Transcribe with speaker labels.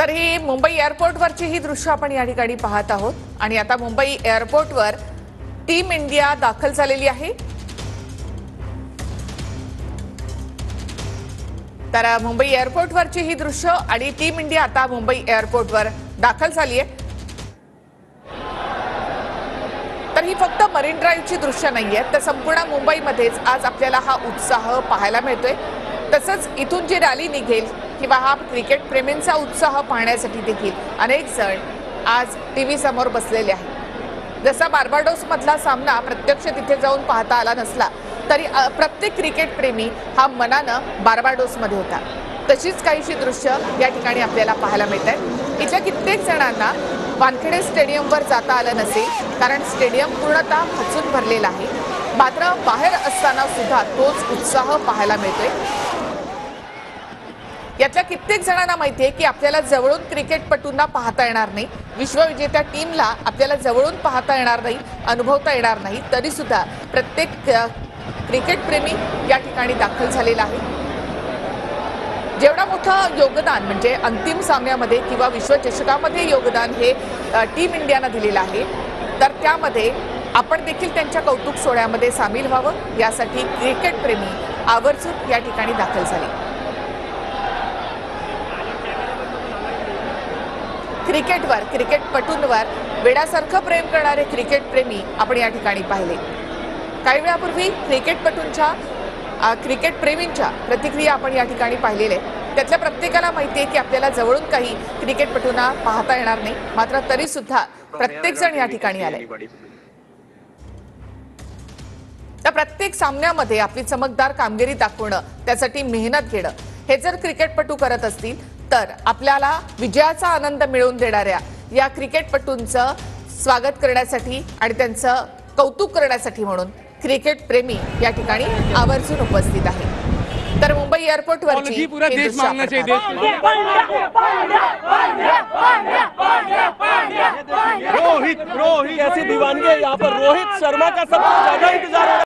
Speaker 1: तर ही मुंबई एअरपोर्टवरची ही दृश्य आपण या ठिकाणी पाहत आहोत आणि आता मुंबई एअरपोर्टवर टीम इंडिया दाखल झालेली आहे। तर मुंबई एअरपोर्टवरची ही दृश्य आणि टीम इंडिया आता मुंबई एअरपोर्टवर दाखल झाली आहे। तर ही फक्त मरीन ड्राईव्हची दृश्य नाहीये, तर संपूर्ण मुंबईमध्येच आज आपल्याला हा उत्साह पाहायला मिळतोय। तसंच इथून जी रॅली निघेल किंवा हा क्रिकेट प्रेमींचा उत्साह पाहण्यासाठी देखील अनेक जण आज टीव्ही समोर बसलेले आहेत। जसा बार्बाडोस मधला सामना प्रत्यक्ष तिथे जाऊन पाहता आला नसला तरी प्रत्येक क्रिकेट प्रेमी हा मनानं बार्बाडोस मध्ये होता। तशीच काहीशी दृश्य या ठिकाणी आपल्याला पाहायला मिळतात। इथल्या कित्येक जणांना वानखेडे स्टेडियमवर जाता आलं नसेल, कारण स्टेडियम पूर्णतः खचून भरलेला आहे। मात्र बाहेर असताना सुद्धा तोच उत्साह पाहायला मिळतोय। यातल्या कित्येक जणांना माहिती आहे की आपल्याला जवळून क्रिकेटपटूंना पाहता येणार नाही, विश्वविजेत्या टीमला आपल्याला जवळून पाहता येणार नाही, अनुभवता येणार नाही, तरी सुद्धा प्रत्येक क्रिकेट प्रेमी या ठिकाणी दाखल झालेला आहे। जेवढा मोठं योगदान म्हणजे अंतिम सामन्यामध्ये किंवा विश्वचषकामध्ये योगदान हे टीम इंडियानं दिलेलं आहे, तर त्यामध्ये आपण देखील त्यांच्या कौतुक सोहळ्यामध्ये सामील व्हावं यासाठी क्रिकेट प्रेमी आवर्जून या ठिकाणी दाखल झाले। क्रिकेटवर, क्रिकेटपटूंवर वेडासारखं प्रेम करणारे क्रिकेट प्रेमी आपण या ठिकाणी पाहिले। काही वेळापूर्वी क्रिकेट प्रेमींच्या प्रतिक्रिया आपण या ठिकाणी पाहिलेल्या आहेत। त्यातल्या प्रत्येकाला माहिती आहे की आपल्याला जवळून काही क्रिकेटपटूंना पाहता येणार नाही, मात्र तरी सुद्धा प्रत्येक जण या ठिकाणी आले। तर प्रत्येक सामन्यामध्ये आपली चमकदार कामगिरी दाखवणं, त्यासाठी मेहनत घेणं, हे जर क्रिकेटपटू करत असतील तर आपल्याला विजयाचा आनंद मिळवून देणाऱ्या या क्रिकेटपटूंचं स्वागत करण्यासाठी आणि त्यांचं कौतुक करण्यासाठी म्हणून क्रिकेट प्रेमी या ठिकाणी आवर्जून उपस्थित आहे। तर मुंबई एअरपोर्टवरची
Speaker 2: पूरा देश मांगना चाहिए।
Speaker 3: रोहित रोहित ऐसी दीवानगी है यहाँ पर। रोहित शर्मा का सबसे ज्यादा इंतजार